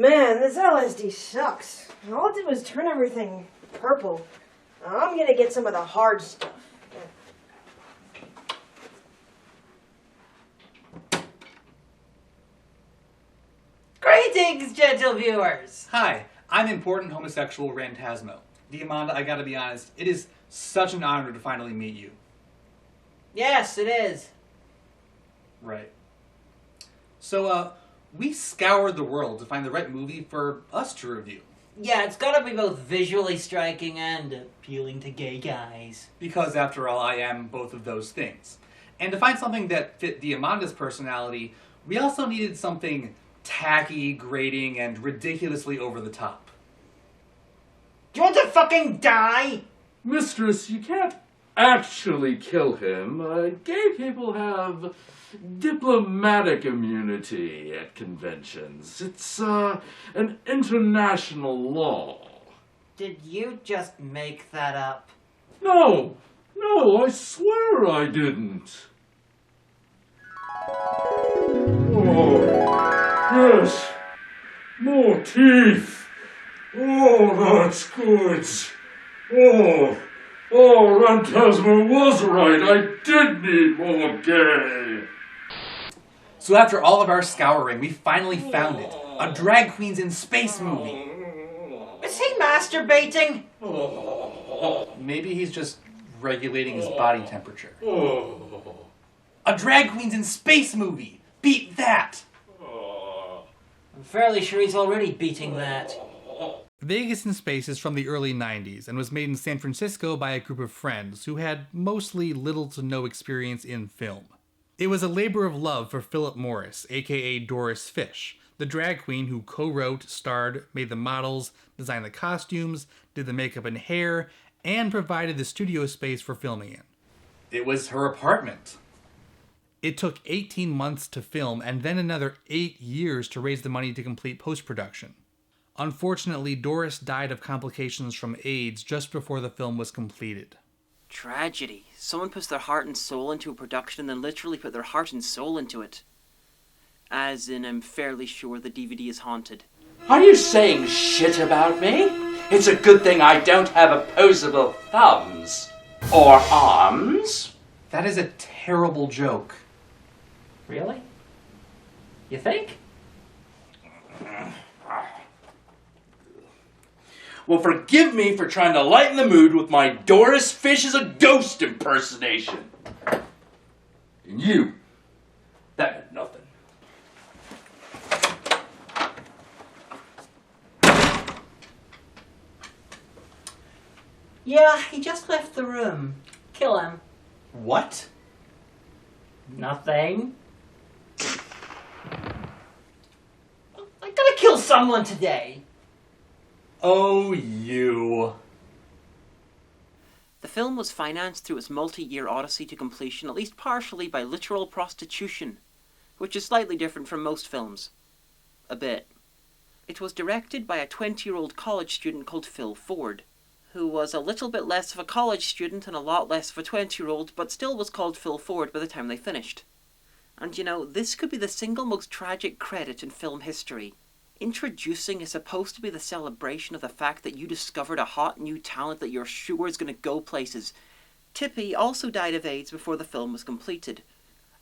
Man, this LSD sucks. All it did was turn everything purple. I'm gonna get some of the hard stuff. Greetings, gentle viewers! Hi, I'm important homosexual Rantasmo. Diamanda, I gotta be honest, it is such an honor to finally meet you. Yes, it is. Right. So, we scoured the world to find the right movie for us to review. Yeah, it's gotta be both visually striking and appealing to gay guys. Because, after all, I am both of those things. And to find something that fit Diamanda's personality, we also needed something tacky, grating, and ridiculously over the top. Do you want to fucking die? Mistress, you can't actually kill him. Gay people have diplomatic immunity at conventions. It's, an international law. Did you just make that up? No, I swear I didn't. Oh, yes, more teeth. Oh, that's good. Oh, Rantasmo was right. I did need more gay. So after all of our scouring, we finally found it. A drag queens in space movie. Is he masturbating? Maybe he's just regulating his body temperature. A drag queens in space movie! Beat that! I'm fairly sure he's already beating that. Vegas in Space is from the early 90s and was made in San Francisco by a group of friends who had mostly little to no experience in film. It was a labor of love for Philip Morris, aka Doris Fish, the drag queen who co-wrote, starred, made the models, designed the costumes, did the makeup and hair, and provided the studio space for filming in. It was her apartment. It took 18 months to film and then another 8 years to raise the money to complete post-production. Unfortunately, Doris died of complications from AIDS just before the film was completed. Tragedy. Someone puts their heart and soul into a production and then literally put their heart and soul into it. As in, I'm fairly sure the DVD is haunted. Are you saying shit about me? It's a good thing I don't have opposable thumbs. Or arms. That is a terrible joke. Really? You think? Well, forgive me for trying to lighten the mood with my Doris Fish is a ghost impersonation. And you, that meant nothing. Yeah, he just left the room. Kill him. What? Nothing. I gotta kill someone today. Oh, you. The film was financed through its multi-year odyssey to completion at least partially by literal prostitution, which is slightly different from most films. A bit. It was directed by a 20-year-old college student called Phil Ford, who was a little bit less of a college student and a lot less of a 20-year-old, but still was called Phil Ford by the time they finished. And you know, this could be the single most tragic credit in film history. Introducing is supposed to be the celebration of the fact that you discovered a hot new talent that you're sure is going to go places. Tippy also died of AIDS before the film was completed.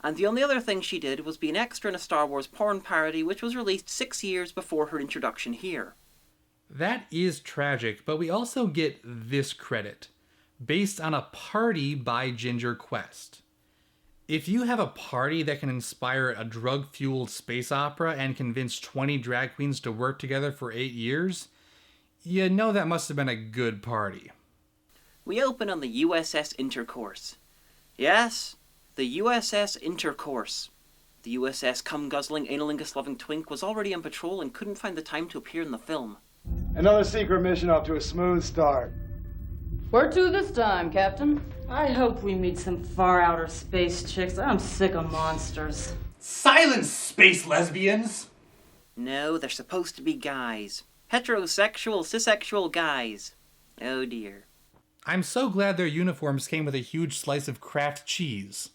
And the only other thing she did was be an extra in a Star Wars porn parody which was released 6 years before her introduction here. That is tragic, but we also get this credit. Based on a party by Ginger Quest. If you have a party that can inspire a drug-fueled space opera and convince 20 drag queens to work together for 8 years, you know that must have been a good party. We open on the USS Intercourse. Yes, the USS Intercourse. The USS cum-guzzling, analingus-loving twink was already on patrol and couldn't find the time to appear in the film. Another secret mission off to a smooth start. Where to this time, Captain? I hope we meet some far outer space chicks. I'm sick of monsters. Silence, space lesbians! No, they're supposed to be guys. Heterosexual, cissexual guys. Oh dear. I'm so glad their uniforms came with a huge slice of Kraft cheese.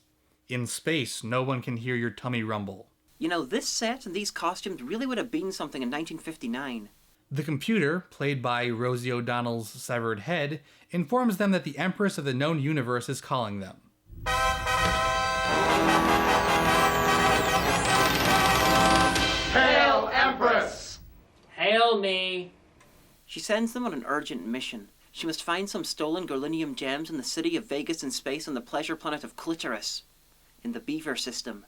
In space, no one can hear your tummy rumble. You know, this set and these costumes really would have been something in 1959. The computer, played by Rosie O'Donnell's severed head, informs them that the Empress of the known universe is calling them. Hail, Empress! Hail me. She sends them on an urgent mission. She must find some stolen Gorlinium gems in the city of Vegas in space on the pleasure planet of Clitoris, in the Beaver system.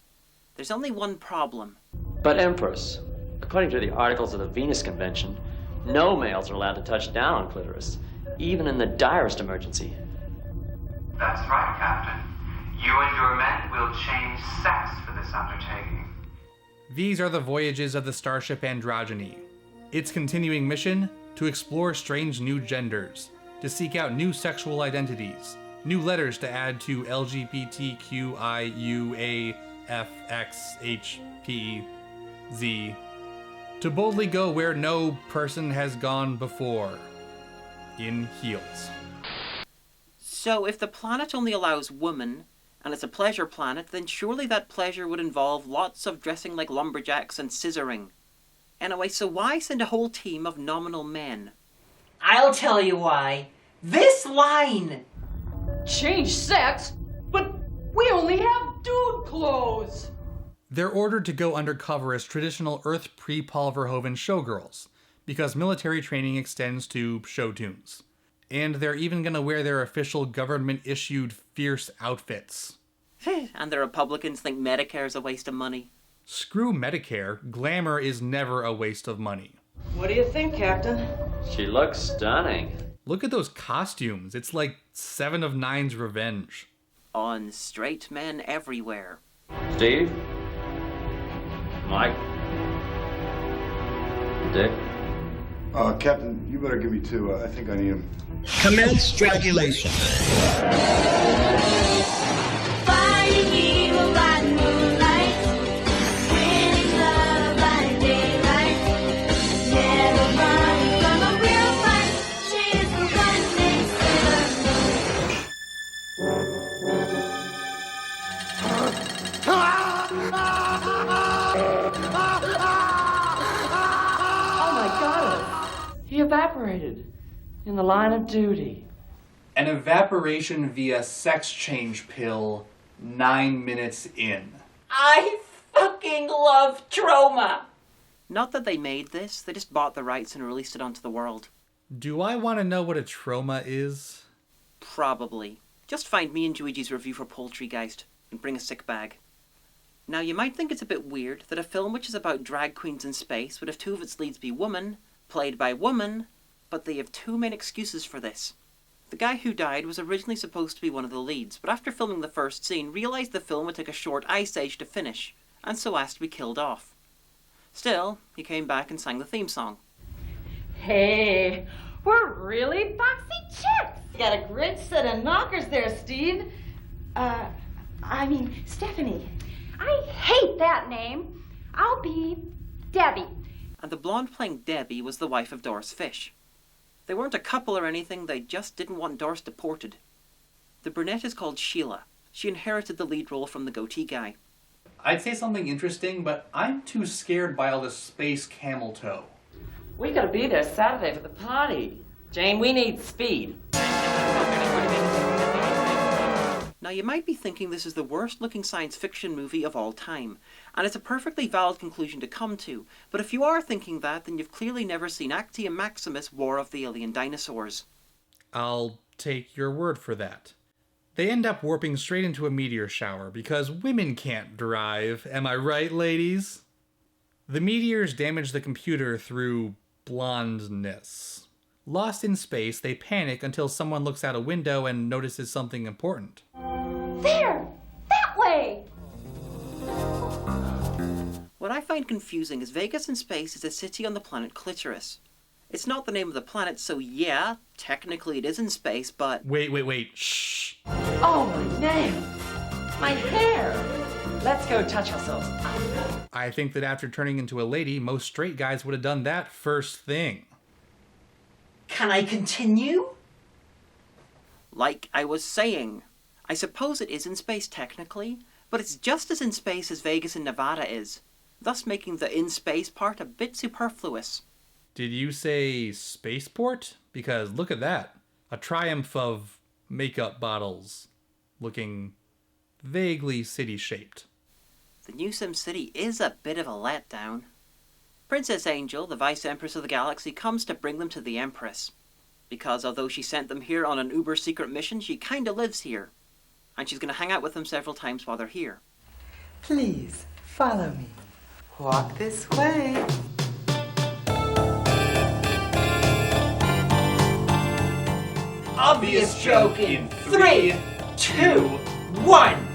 There's only one problem. But Empress, according to the articles of the Venus Convention, no males are allowed to touch down on clitoris, even in the direst emergency. That's right, Captain. You and your men will change sex for this undertaking. These are the voyages of the starship Androgyny. Its continuing mission? To explore strange new genders, to seek out new sexual identities, new letters to add to LGBTQIUAFXHPZ, to boldly go where no person has gone before, in heels. So if the planet only allows women, and it's a pleasure planet, then surely that pleasure would involve lots of dressing like lumberjacks and scissoring. Anyway, so why send a whole team of nominal men? I'll tell you why. This line! Change sex? But we only have dude clothes! They're ordered to go undercover as traditional Earth pre-Paul Verhoeven showgirls, because military training extends to show tunes. And they're even gonna wear their official government-issued fierce outfits. And the Republicans think Medicare's a waste of money. Screw Medicare, glamour is never a waste of money. What do you think, Captain? She looks stunning. Look at those costumes, it's like 7 of 9's revenge. On straight men everywhere. Steve? Mike? Dick? Captain, you better give me 2. I think I need them. Commence strangulation. Fighting evil by moonlight, winning love by daylight, never running from a real fight. She's the one next to Oh my God! He evaporated in the line of duty. An evaporation via sex change pill 9 minutes in. I fucking love Troma. Not that they made this, they just bought the rights and released it onto the world. Do I want to know what a Troma is? Probably. Just find me and Luigi's review for Poultrygeist and bring a sick bag. Now you might think it's a bit weird that a film which is about drag queens in space would have 2 of its leads be women, played by women, but they have 2 main excuses for this. The guy who died was originally supposed to be one of the leads, but after filming the first scene realised the film would take a short ice age to finish, and so asked to be killed off. Still, he came back and sang the theme song. Hey, we're really boxy chicks. Got a great set of knockers there, Steve. Stephanie. I hate that name. I'll be Debbie. And the blonde playing Debbie was the wife of Doris Fish. They weren't a couple or anything, they just didn't want Doris deported. The brunette is called Sheila. She inherited the lead role from the goatee guy. I'd say something interesting, but I'm too scared by all this space camel toe. We gotta be there Saturday for the party. Jane, we need speed. Now you might be thinking this is the worst looking science fiction movie of all time, and it's a perfectly valid conclusion to come to, but if you are thinking that, then you've clearly never seen Actium Maximus' War of the Alien Dinosaurs. I'll take your word for that. They end up warping straight into a meteor shower because women can't drive, am I right, ladies? The meteors damage the computer through blondness. Lost in space, they panic until someone looks out a window and notices something important. There! That way! What I find confusing is Vegas in space is a city on the planet Clitoris. It's not the name of the planet, so yeah, technically it is in space, but... Wait, shh! Oh, my name! My hair! Let's go touch ourselves. I think that after turning into a lady, most straight guys would have done that first thing. Can I continue? Like I was saying, I suppose it is in space technically, but it's just as in space as Vegas in Nevada is. thus making the in-space part a bit superfluous. Did you say spaceport? Because look at that. A triumph of makeup bottles looking vaguely city-shaped. The new SimCity is a bit of a letdown. Princess Angel, the Vice Empress of the Galaxy, comes to bring them to the Empress. Because although she sent them here on an uber-secret mission, she kinda lives here. And she's gonna hang out with them several times while they're here. Please, follow me. Walk this way. Obvious joke in 3, 2, 1.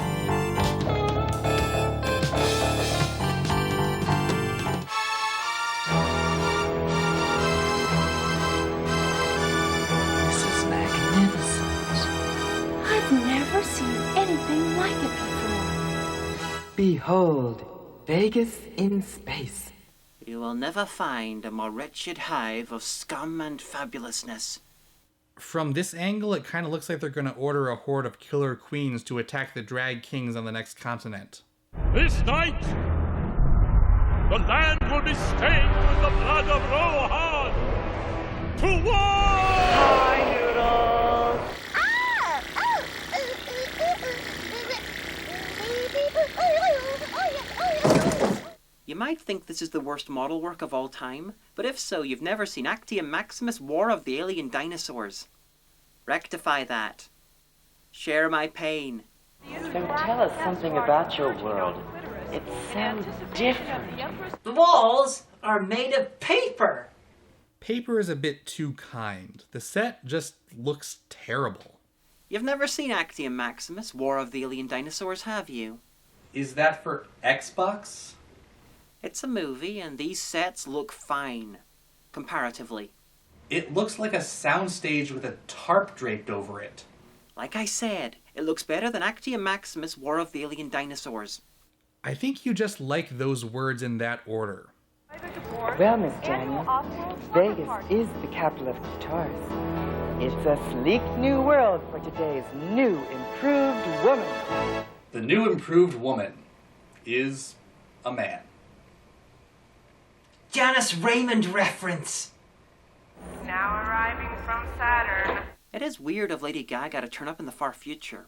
This is magnificent. I've never seen anything like it before. Behold, Vegas in space. You will never find a more wretched hive of scum and fabulousness. From this angle, it kind of looks like they're going to order a horde of killer queens to attack the drag kings on the next continent. This night, the land will be stained with the blood of Rohan. To war! Hi, Noodles! You might think this is the worst model work of all time, but if so, you've never seen Actium Maximus War of the Alien Dinosaurs. Rectify that. Share my pain. So tell us something about your world. It's so different. The walls are made of paper. Paper is a bit too kind. The set just looks terrible. You've never seen Actium Maximus War of the Alien Dinosaurs, have you? Is that for Xbox? It's a movie, and these sets look fine. Comparatively. It looks like a soundstage with a tarp draped over it. Like I said, it looks better than Actium Maximus War of the Alien Dinosaurs. I think you just like those words in that order. Well, Miss Daniel, Vegas is the capital of Tartarus. It's a sleek new world for today's new improved woman. The new improved woman is a man. Janice Raymond reference. Now arriving from Saturn. It is weird of Lady Gaga to turn up in the far future.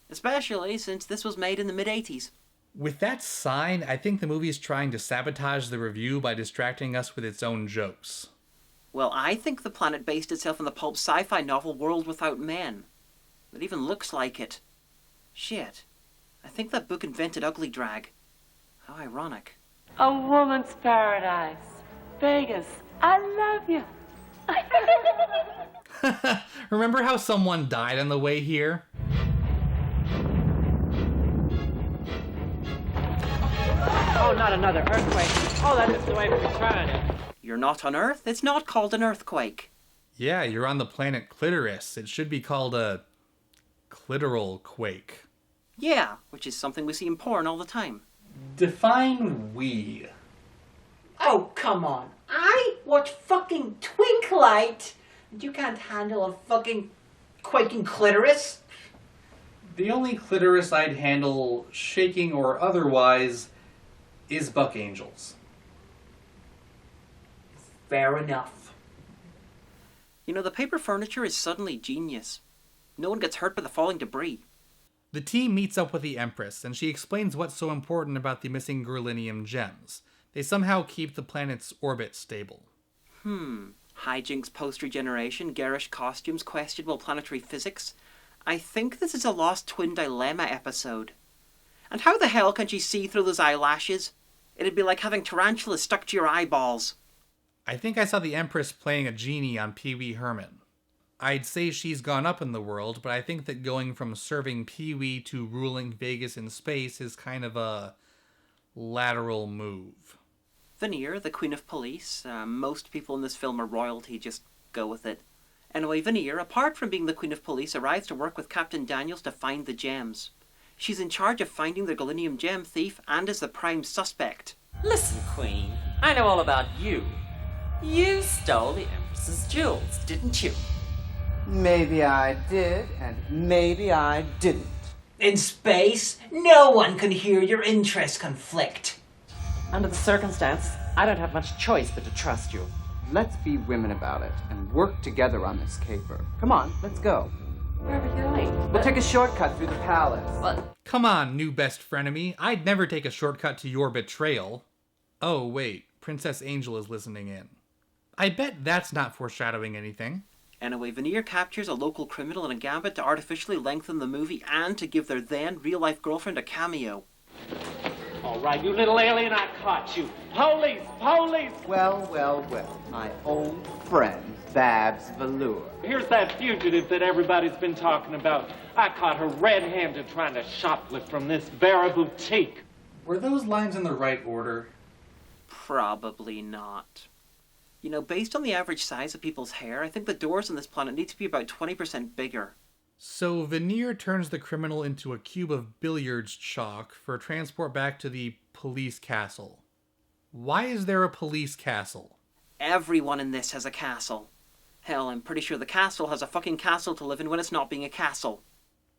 Especially since this was made in the mid-80s. With that sign, I think the movie is trying to sabotage the review by distracting us with its own jokes. Well, I think the planet based itself on the pulp sci-fi novel World Without Men. It even looks like it. Shit. I think that book invented ugly drag. How ironic. A woman's paradise. Vegas, I love you. Remember how someone died on the way here? Oh, not another earthquake. Oh, that is the way to return it. You're not on Earth? It's not called an earthquake. Yeah, you're on the planet Clitoris. It should be called a clitoral quake. Yeah, which is something we see in porn all the time. Define we. Oh, come on. I watch fucking Twinklight. You can't handle a fucking quaking clitoris. The only clitoris I'd handle, shaking or otherwise, is Buck Angel's. Fair enough. You know, the paper furniture is suddenly genius. No one gets hurt by the falling debris. The team meets up with the Empress, and she explains what's so important about the missing Gerlinium gems. They somehow keep the planet's orbit stable. Hijinks post-regeneration, garish costumes, questionable planetary physics. I think this is a Lost Twin Dilemma episode. And how the hell can she see through those eyelashes? It'd be like having tarantulas stuck to your eyeballs. I think I saw the Empress playing a genie on Pee Wee Herman. I'd say she's gone up in the world, but I think that going from serving Pee Wee to ruling Vegas in space is kind of a lateral move. Veneer, the Queen of Police. Most people in this film are royalty, just go with it. Anyway, Veneer, apart from being the Queen of Police, arrives to work with Captain Daniels to find the gems. She's in charge of finding the Galenium gem thief and is the prime suspect. Listen, Queen, I know all about you. You stole the Empress's jewels, didn't you? Maybe I did, and maybe I didn't. In space, no one can hear your interest conflict. Under the circumstance, I don't have much choice but to trust you. Let's be women about it and work together on this caper. Come on, let's go. Where are we going? We'll take a shortcut through the palace. What? Come on, new best frenemy. I'd never take a shortcut to your betrayal. Oh, wait. Princess Angel is listening in. I bet that's not foreshadowing anything. Anyway, Veneer captures a local criminal in a gambit to artificially lengthen the movie and to give their then real-life girlfriend a cameo. All right, you little alien, I caught you. Police! Police! Well, well, well. My old friend, Babs Velour. Here's that fugitive that everybody's been talking about. I caught her red-handed trying to shoplift from this Vera boutique. Were those lines in the right order? Probably not. You know, based on the average size of people's hair, I think the doors on this planet need to be about 20% bigger. So Veneer turns the criminal into a cube of billiards chalk for transport back to the police castle. Why is there a police castle? Everyone in this has a castle. Hell, I'm pretty sure the castle has a fucking castle to live in when it's not being a castle.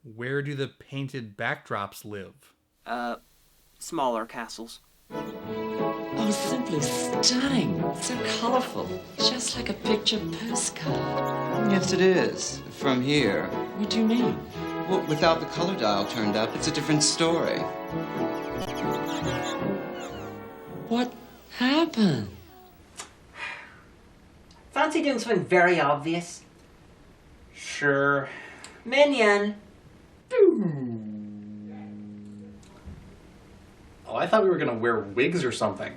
Where do the painted backdrops live? Smaller castles. Oh, simply stunning. So colorful. Just like a picture postcard. Yes, it is. From here. What do you mean? Well, without the color dial turned up, it's a different story. What happened? Fancy doing something very obvious? Sure. Minion! Oh, I thought we were gonna wear wigs or something.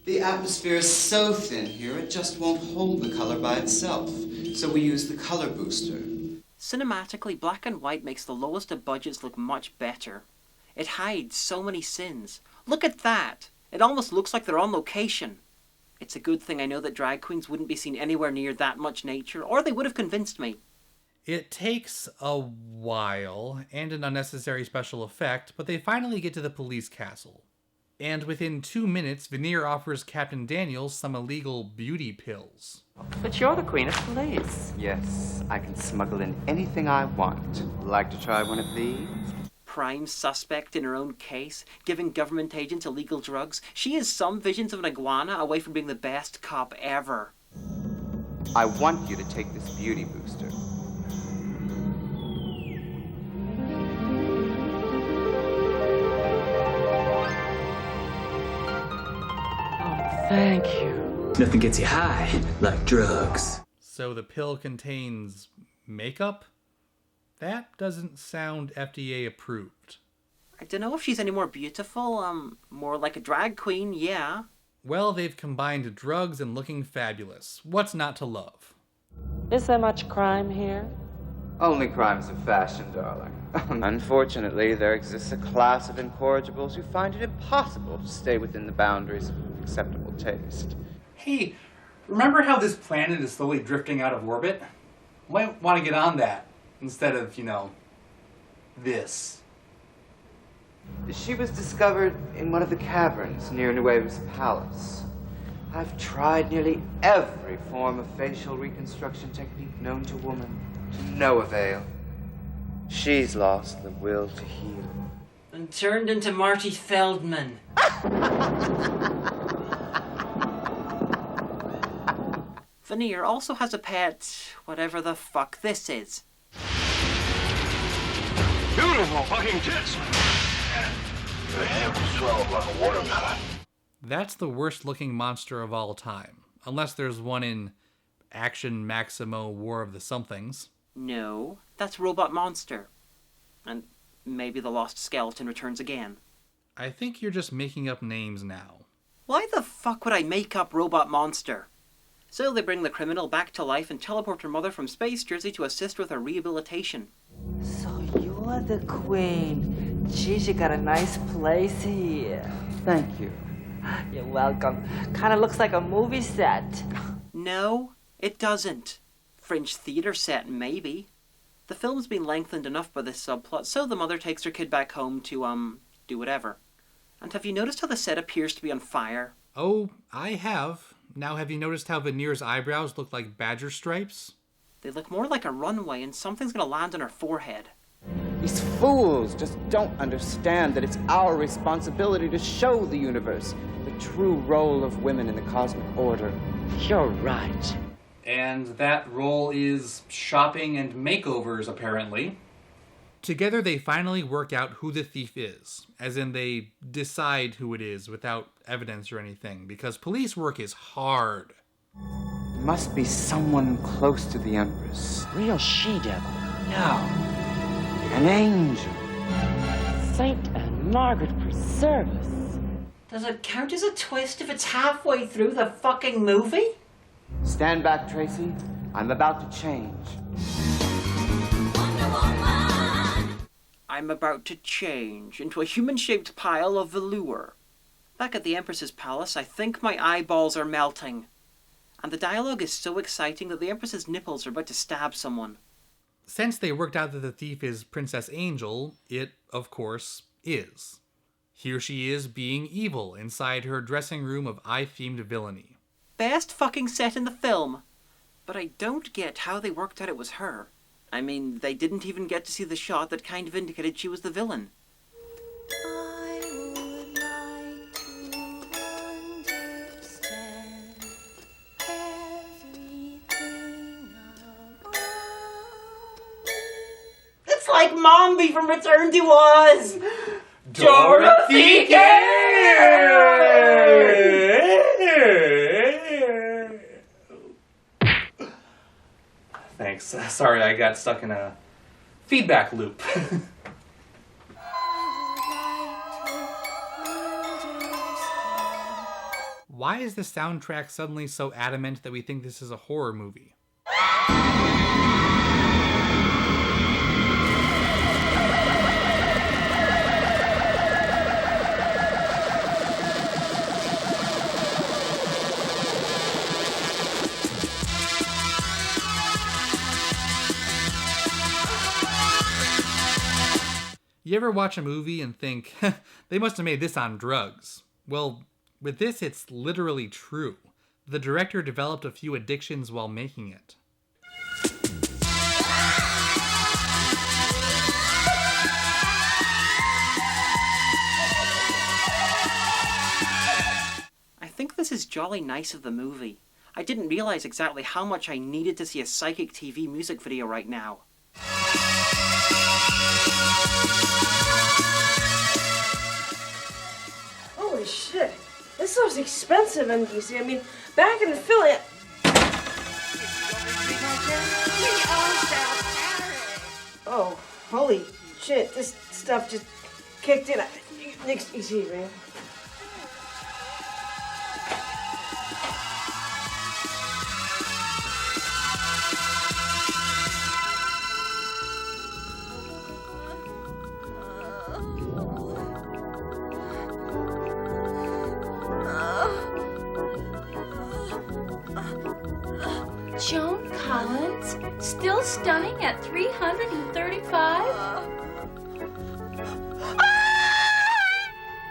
The atmosphere is so thin here, it just won't hold the color by itself. So we use the color booster. Cinematically, black and white makes the lowest of budgets look much better. It hides so many sins. Look at that! It almost looks like they're on location. It's a good thing I know that drag queens wouldn't be seen anywhere near that much nature, or they would have convinced me. It takes a while and an unnecessary special effect, but they finally get to the police castle. And within 2 minutes, Veneer offers Captain Daniels some illegal beauty pills. But you're the queen of police. Yes, I can smuggle in anything I want. Like to try one of these? Prime suspect in her own case, giving government agents illegal drugs. She is some visions of an iguana away from being the best cop ever. I want you to take this beauty booster. Thank you. Nothing gets you high like drugs. So the pill contains makeup? That doesn't sound FDA approved. I don't know if she's any more beautiful, more like a drag queen, yeah. Well, they've combined drugs and looking fabulous. What's not to love? Is there much crime here? Only crimes of fashion, darling. Unfortunately, there exists a class of incorrigibles who find it impossible to stay within the boundaries of acceptable taste. Hey, remember how this planet is slowly drifting out of orbit? Might want to get on that instead of, this. She was discovered in one of the caverns near Nueva's palace. I've tried nearly every form of facial reconstruction technique known to woman, to no avail. She's lost the will to heal. And turned into Marty Feldman. Veneer also has a pet, whatever the fuck this is. Beautiful fucking tits. Your head will swell up like a watermelon. That's the worst looking monster of all time. Unless there's one in Action Maximo War of the Somethings. No, that's Robot Monster. And maybe the lost skeleton returns again. I think you're just making up names now. Why the fuck would I make up Robot Monster? So they bring the criminal back to life and teleport her mother from Space Jersey to assist with her rehabilitation. So you're the queen. Geez, you got a nice place here. Thank you. You're welcome. Kind of looks like a movie set. No, it doesn't. Fringe theater set, maybe. The film's been lengthened enough by this subplot, so the mother takes her kid back home to, do whatever. And have you noticed how the set appears to be on fire? Oh, I have. Now have you noticed how Veneer's eyebrows look like badger stripes? They look more like a runway and something's gonna land on her forehead. These fools just don't understand that it's our responsibility to show the universe the true role of women in the cosmic order. You're right. And that role is shopping and makeovers, apparently. Together they finally work out who the thief is, as in they decide who it is without evidence or anything, because police work is hard. It must be someone close to the Empress. Real she-devil. No. An angel. Saint and Margaret preserve us. Does it count as a twist if it's halfway through the fucking movie? Stand back, Tracy. I'm about to change. I'm about to change into a human-shaped pile of velour. Back at the Empress's palace, I think my eyeballs are melting. And the dialogue is so exciting that the Empress's nipples are about to stab someone. Since they worked out that the thief is Princess Angel, it, of course, is. Here she is being evil inside her dressing room of eye-themed villainy. Best fucking set in the film. But I don't get how they worked out it was her. I mean, they didn't even get to see the shot that kind of indicated she was the villain. It's like Mombi from Return to Oz! Dorothy Thanks. Sorry, I got stuck in a feedback loop. Why is the soundtrack suddenly so adamant that we think this is a horror movie? You ever watch a movie and think, they must have made this on drugs? Well, with this, it's literally true. The director developed a few addictions while making it. I think this is jolly nice of the movie. I didn't realize exactly how much I needed to see a Psychic TV music video right now. Holy shit. This stuff's expensive in DC. I mean, back in Philly. Oh, holy shit. This stuff just kicked in. Excuse me. Joan Collins, still stunning at 335?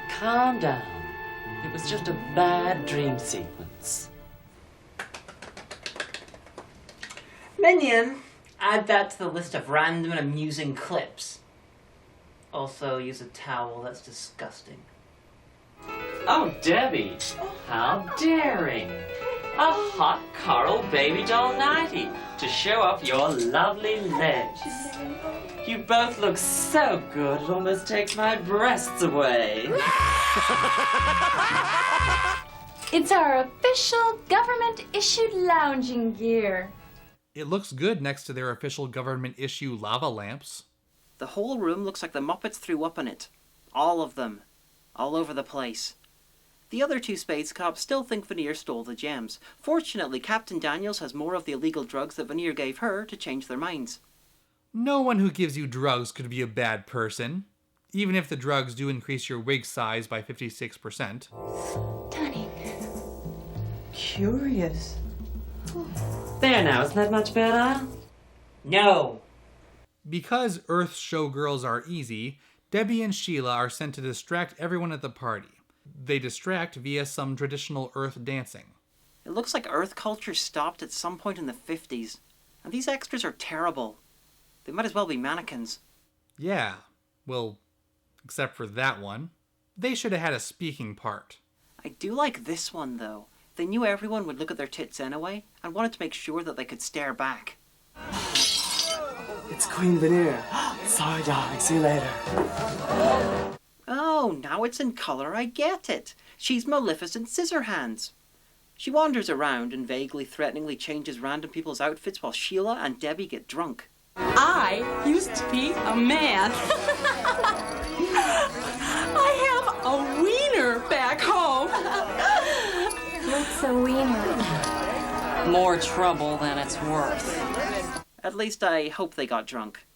Calm down. It was just a bad dream sequence. Minion, add that to the list of random and amusing clips. Also, use a towel, that's disgusting. Oh, Debbie, how daring. A hot coral baby doll nightie to show off your lovely legs. You both look so good, it almost takes my breasts away. It's our official government-issued lounging gear. It looks good next to their official government-issue lava lamps. The whole room looks like the Muppets threw up in it. All of them. All over the place. The other two Spades cops still think Veneer stole the gems. Fortunately, Captain Daniels has more of the illegal drugs that Veneer gave her to change their minds. No one who gives you drugs could be a bad person, even if the drugs do increase your wig size by 56%. Stunning. Curious. There now, isn't that much better? No. Because Earth's showgirls are easy, Debbie and Sheila are sent to distract everyone at the party. They distract via some traditional Earth dancing. It looks like Earth culture stopped at some point in the 50s. And these extras are terrible. They might as well be mannequins. Yeah, well, except for that one. They should have had a speaking part. I do like this one, though. They knew everyone would look at their tits anyway, and wanted to make sure that they could stare back. It's Queen Veneer. Sorry, darling. See you later. Oh, now it's in colour, I get it. She's Maleficent Scissorhands. She wanders around and vaguely, threateningly changes random people's outfits while Sheila and Debbie get drunk. I used to be a man. I have a wiener back home. What's a wiener? More trouble than it's worth. At least I hope they got drunk.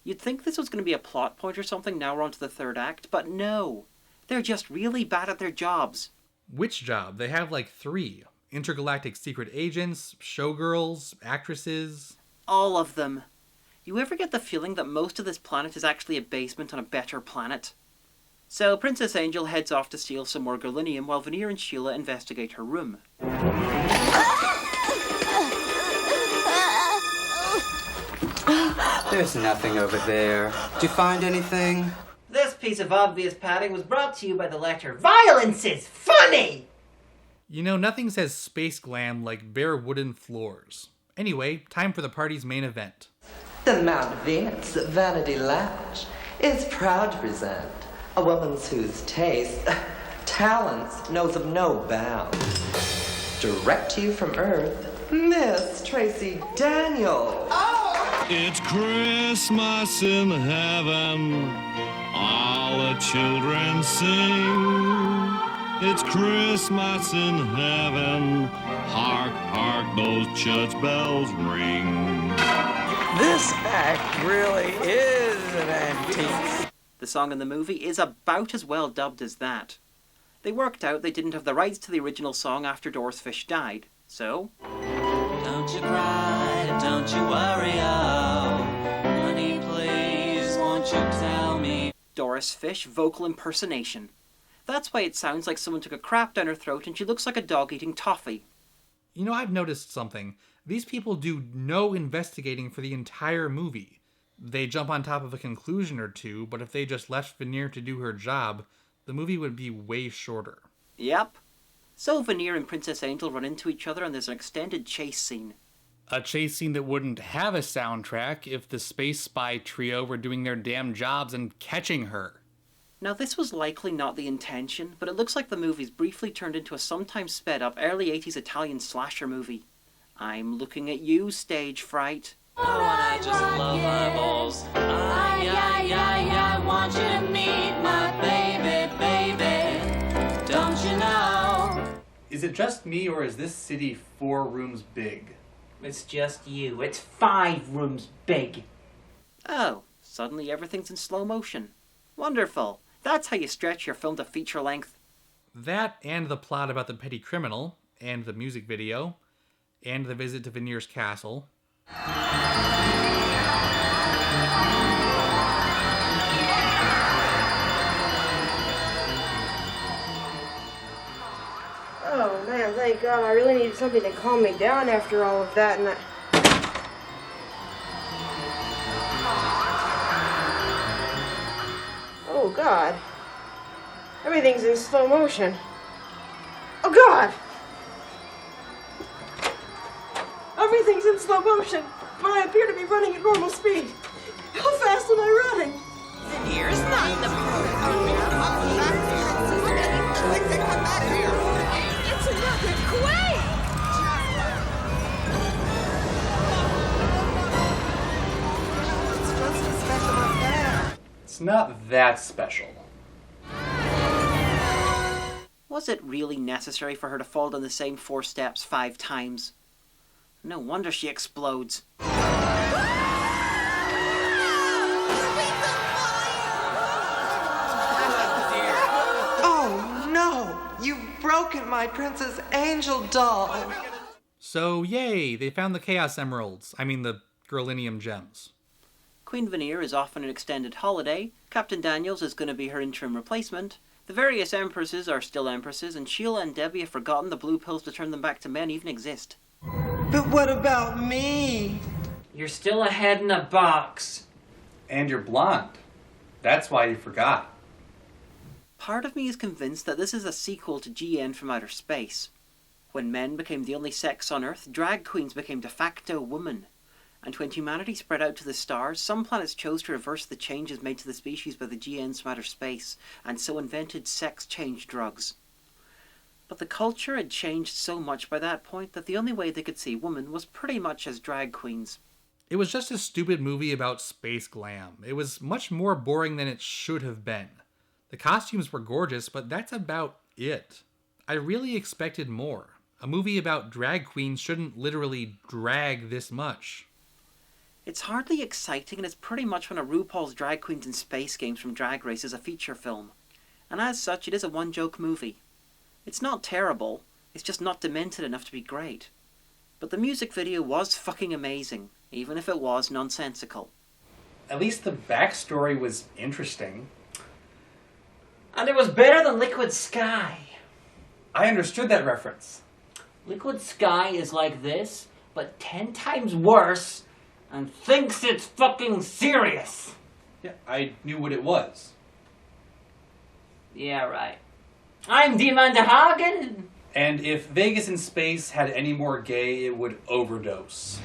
You'd think this was going to be a plot point or something, now we're on to the third act, but no. They're just really bad at their jobs. Which job? They have like 3. Intergalactic secret agents, showgirls, actresses. All of them. You ever get the feeling that most of this planet is actually a basement on a better planet? So Princess Angel heads off to steal some more Galenium while Veneer and Sheila investigate her room. There's nothing over there. Did you find anything? This piece of obvious padding was brought to you by the letter Violence is funny! You know, nothing says space glam like bare wooden floors. Anyway, time for the party's main event. The Mount Venus Vanity Lounge is proud to present a woman whose taste, talents, knows of no bounds. Direct to you from Earth, Miss Tracy Daniels. It's Christmas in heaven, all the children sing. It's Christmas in heaven, hark, hark, those church bells ring. This act really is an antique. The song in the movie is about as well dubbed as that. They worked out they didn't have the rights to the original song after Doris Fish died, so... Don't you cry, don't you worry, oh, honey, please, won't you tell me? Doris Fish vocal impersonation. That's why it sounds like someone took a crap down her throat and she looks like a dog eating toffee. You know, I've noticed something. These people do no investigating for the entire movie. They jump on top of a conclusion or two, but if they just left Veneer to do her job, the movie would be way shorter. Yep. So Veneer and Princess Angel run into each other and there's an extended chase scene. A chase scene that wouldn't have a soundtrack if the Space Spy trio were doing their damn jobs and catching her. Now this was likely not the intention, but it looks like the movie's briefly turned into a sometimes sped up early 80s Italian slasher movie. I'm looking at you, stage fright. Oh, and I just love eyeballs. I want you to meet my baby, baby. Don't you know? Is it just me, or is this city 4 rooms big? It's just you. It's 5 rooms big. Oh, suddenly everything's in slow motion. Wonderful. That's how you stretch your film to feature length. That and the plot about the petty criminal, and the music video, and the visit to Veneer's castle. Oh man, thank God. I really needed something to calm me down after all of that, and I... Oh God. Everything's in slow motion. Oh God! Everything's in slow motion, but I appear to be running at normal speed. How fast am I running? Veneer's not the It's another quake! It's just as special as that. It's not that special. Was it really necessary for her to fall down the same 4 steps 5 times? No wonder she explodes. Oh no! You've broken my Princess Angel doll! So, yay, they found the Chaos Emeralds. I mean, the Girlinium gems. Queen Veneer is off on an extended holiday, Captain Daniels is going to be her interim replacement, the various Empresses are still Empresses, and Sheila and Debbie have forgotten the blue pills to turn them back to men even exist. But what about me? You're still a head in a box. And you're blonde. That's why you forgot. Part of me is convinced that this is a sequel to GN from Outer Space. When men became the only sex on Earth, drag queens became de facto women. And when humanity spread out to the stars, some planets chose to reverse the changes made to the species by the GNs from outer space, and so invented sex change drugs. But the culture had changed so much by that point that the only way they could see women was pretty much as drag queens. It was just a stupid movie about space glam. It was much more boring than it should have been. The costumes were gorgeous, but that's about it. I really expected more. A movie about drag queens shouldn't literally drag this much. It's hardly exciting, and it's pretty much one of RuPaul's Drag Queens in Space Games from Drag Race as a feature film. And as such, it is a one-joke movie. It's not terrible, it's just not demented enough to be great. But the music video was fucking amazing, even if it was nonsensical. At least the backstory was interesting. And it was better than Liquid Sky. I understood that reference. Liquid Sky is like this, but 10 times worse, and thinks it's fucking serious. Yeah, I knew what it was. Yeah, right. I'm Demon Hagan. And if Vegas in Space had any more gay, it would overdose.